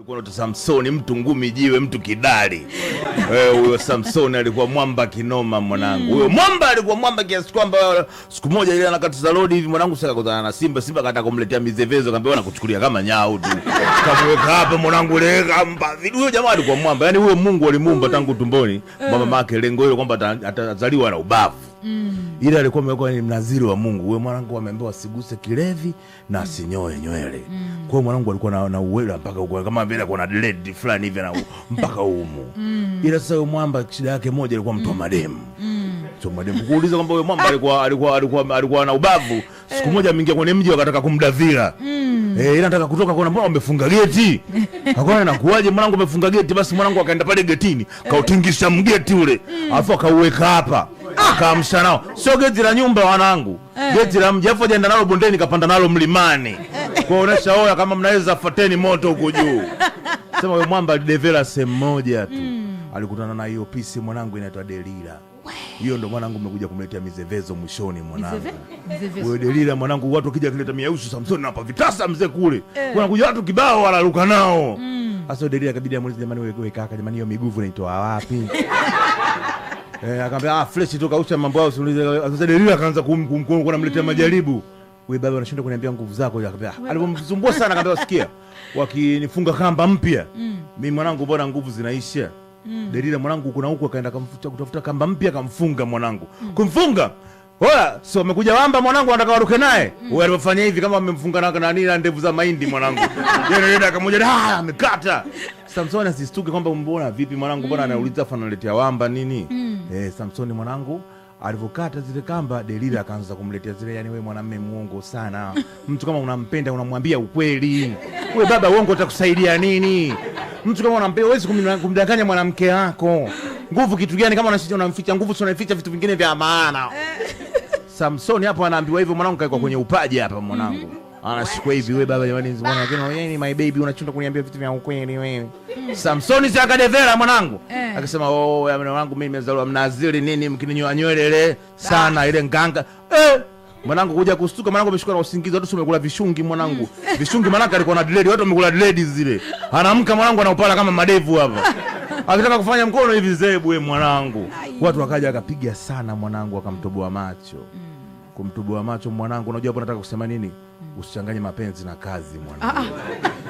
Alikuwa Samsoni, mtu ngumi jiwe, mtu kidali. Huyo Samsoni alikuwa mwamba kinoma mwanangu. Huyo mwamba alikuwa mwamba kiasi kwamba siku moja ile anakatiza lodi hivi mwanangu, sasa kutana na Simba. Simba akataka kumletea mizevezo, akamwambia nakuchukulia kama nyau tu. Kamweka hapa mwanangu, leka mba. Huyo jamaa alikuwa mwamba. Yaani huyo Mungu alimuumba tangu tumboni mama yake, lengo hilo kwamba atazaliwa na ubavu. Ile alikuwa amekuwa ni mnaziri wa Mungu. Wewe mwanangu ameambiwa asiguse kilevi na asinyoe nywele. Kwa hiyo mwanangu alikuwa na uwela mpaka huko kama vile kuna dread fulani hivi na mpaka humu. Ila sasa huyo mwamba shida yake moja alikuwa mtu wa mademu. So mademu kuuliza kwamba huyo mwamba alikuwa na ubavu. Siku moja ameingia kwenye mji akataka kumdavira. Ila nataka kutoka kwa mbona umefunga geti. Akaona inakuaje mwanangu umefunga geti? Basi mwanangu akaenda pale getini, kautingisha mgeti ule. Alafu akauweka hapa. Akamsha nao. Sio geti la nyumba wanangu. Geti la mji. Alafu ajaenda nalo bondeni kapanda nalo mlimani. Kuonesha oya kama mnaweza fateni moto huko juu. Sema huyo mwamba alidevela sehemu moja tu. Alikutana na hiyo pisi mwanangu inaitwa Delila. Hiyo ndo mwanangu mmekuja kumletea mizevezo mwishoni mwanangu. Wewe Delila mwanangu, watu wakija kuleta miausu Samsoni na hapa vitasa mzee kule. Kuna kuja watu kibao wanaruka nao. Sasa Delila kabidi amuulize jamani, wewe kaka jamani, hiyo miguvu inaitoa wapi? Akamwambia fresh tu kausha mambo yao usiulize. Sasa Delila akaanza kumletea majaribu. Wewe baba unashinda kuniambia nguvu zako. Akamwambia alipomsumbua sana akamwambia sikia, wakinifunga kamba mpya mimi mwanangu bora nguvu zinaisha. Delila mwanangu kuna huko akaenda kutafuta kamba mpya akamfunga mwanangu. Kumfunga oya so amekuja wamba mwanangu anataka waruke naye. Wewe alifanya hivi kama amemfunga na nani na ndevu za mahindi mwanangu. Yeye akammoja amekata. Samsoni asistuke kwamba mbona vipi mwanangu, mbona anauliza afa analetea wamba nini? Samsoni mwanangu alivokata zile kamba, Delila akaanza kumletea zile, yani wewe mwanamume muongo sana. Mtu kama unampenda unamwambia ukweli. Wewe baba uongo utakusaidia nini? Mtu kama unampenda huwezi kumdanganya mwanamke wako. Nguvu kitu gani kama unamficha nguvu, sio unaficha vitu vingine vya maana. Samsoni hapo anaambiwa hivyo mwanangu kaiko kwenye upaji hapa mwanangu. Anashikwa hivi, wewe baba jamani mbona lakini wewe ni my baby unachunda kuniambia vitu vya ukweli wewe. Samsoni si akadevela mwanangu. Akasema mwanangu mimi nimezaliwa mnaziri nini mkininyoa nywele sana ile nganga. Mwanangu kuja kustuka mwanangu ameshikwa na usingizi, watu wamekula vishungi mwanangu. Vishungi mwanangu alikuwa na dread, watu wamekula dread zile. Anaamka mwanangu anaupala kama madevu hapa. Akitaka kufanya mkono hivi zebu wewe mwanangu. Watu wakaja akapiga sana mwanangu akamtoboa macho. Kumtoboa macho mwanangu, unajua hapo nataka kusema nini? Usichanganye mapenzi na kazi mwanangu.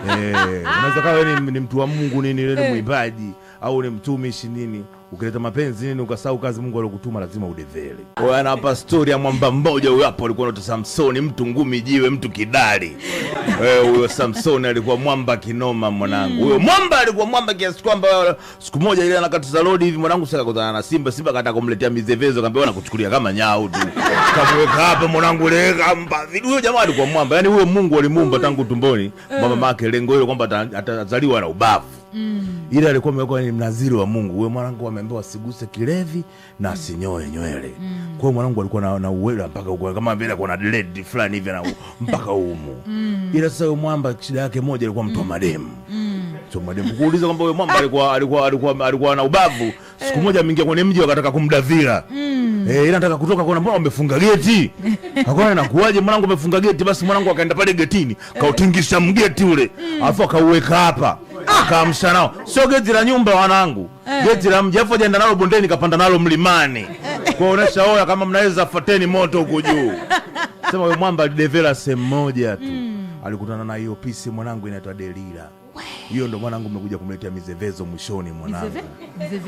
Unaweza kawa wewe ni mtu wa Mungu nini, wewe ni mwimbaji au ni mtumishi nini, ukileta mapenzi nini ukasahau kazi Mungu aliyokutuma lazima udevele. Wewe ana hapa story ya mwamba mmoja huyo hapo alikuwa anaitwa Samsoni, mtu ngumi jiwe, mtu kidali. Huyo Samsoni alikuwa mwamba kinoma mwanangu. Huyo mwamba alikuwa mwamba kiasi kwamba siku moja ile anakatiza lodi hivi mwanangu, sasa kutana na Simba. Simba akataka kumletea mizevezo, akamwambia nakuchukulia kama nyau tu. Kamweka hapa mwanangu, leka mba. Huyo jamaa alikuwa mwamba. Yaani huyo Mungu alimuumba tangu tumboni mama yake, lengo hilo kwamba atazaliwa na ubavu. Ile alikuwa amekuwa ni mnaziri wa Mungu. Wewe mwanangu ameambiwa asiguse kilevi na asinyoe nywele. Kwa hiyo mwanangu alikuwa na uwela mpaka huko kama vile kuna dread fulani hivi na mpaka humu. Ila sasa huyo mwamba shida yake moja alikuwa mtu wa mademu. So mademu kuuliza kwamba huyo mwamba alikuwa na ubavu. Siku moja ameingia kwenye mji akataka kumdavira. Ila nataka kutoka kwa mbona umefunga geti. Akaona inakuaje mwanangu umefunga geti? Basi mwanangu akaenda pale getini, kautingisha mgeti ule. Alafu akauweka hapa. Akamsha nao. Sio geti la nyumba wanangu. Geti la mji. Alafu ajaenda nalo bondeni kapanda nalo mlimani. Kuonesha oya kama mnaweza fateni moto huko juu. Sema huyo mwamba alidevela sehemu moja tu. Alikutana na hiyo pisi mwanangu inaitwa Delila. Hiyo ndo mwanangu mmekuja kumletea mizevezo mwishoni mwanangu.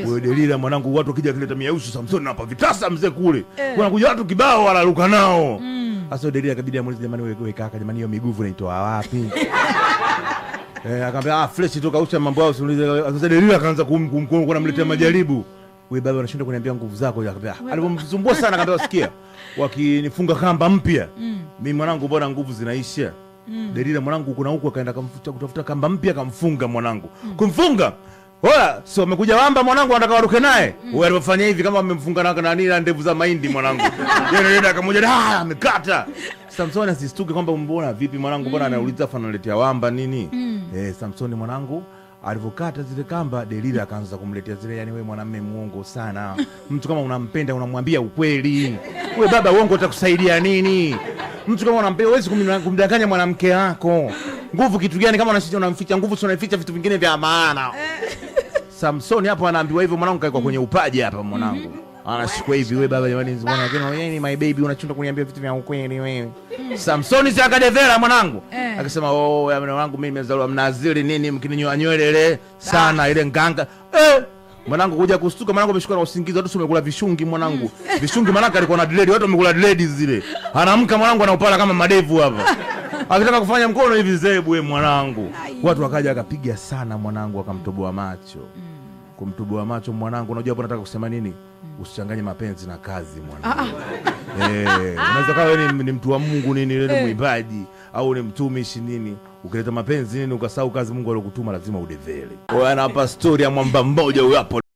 Wewe Delila mwanangu, watu wakija kuleta miausu Samsoni na hapa vitasa mzee kule. Kuna kuja watu kibao wanaruka nao. Sasa Delila kabidi amuulize jamani, wewe kaka jamani, hiyo miguvu inaitoa wapi? Akamwambia fresh tu kausha mambo yao usiulize. Sasa Delila akaanza kumletea majaribu. Wewe baba unashinda kuniambia nguvu zako. Akamwambia alipomsumbua sana akamwambia sikia, wakinifunga kamba mpya mimi mwanangu bora nguvu zinaisha. Delila mwanangu kuna huko akaenda kutafuta kamba mpya akamfunga mwanangu. Kumfunga oya so amekuja wamba mwanangu anataka waruke naye. Wewe alifanya hivi kama amemfunga na nani na ndevu za mahindi mwanangu. Yeye akammoja amekata. Samsoni asistuke kwamba mbona vipi mwanangu, mbona anauliza afa analetea wamba nini? Samsoni mwanangu alivokata zile kamba, Delila akaanza kumletea zile, yani wewe mwanamume muongo sana. Mtu kama unampenda unamwambia ukweli. Wewe baba uongo utakusaidia nini? Mtu kama unampenda huwezi kumdanganya mwanamke wako. Nguvu kitu gani kama unamficha nguvu, sio unaficha vitu vingine vya maana. Samsoni hapo anaambiwa hivyo, mwanangu kaikwa kwenye upaji hapa mwanangu. Anashikwa hivi, wewe baba jamani, wewe ni my baby, unachunda kuniambia vitu vya ukweli wewe. Samsoni si akadevera mwanangu. Akasema mwanangu mimi nimezaliwa Mnaziri nini, mkininyoa nywele sana ile nganga. Mwanangu kuja kustuka, mwanangu ameshikwa na usingizi, watu wamekula vishungi mwanangu. Vishungi mwanangu alikuwa na dread, watu wamekula dread zile. Anaamka mwanangu anaupala kama madevu hapa. Akitaka kufanya mkono hivi zebu wewe mwanangu. Watu wakaja akapiga sana mwanangu, akamtoboa macho. Kumtoboa macho mwanangu, unajua hapo nataka kusema nini? Usichanganye mapenzi na kazi mwanangu. Unaweza kawa wewe ni mtu wa Mungu nini, wewe ni mwimbaji au ni mtumishi nini, ukileta mapenzi nini ukasahau kazi Mungu aliyokutuma, lazima udevele. Wewe hapa story ya mwamba mmoja huyo hapo.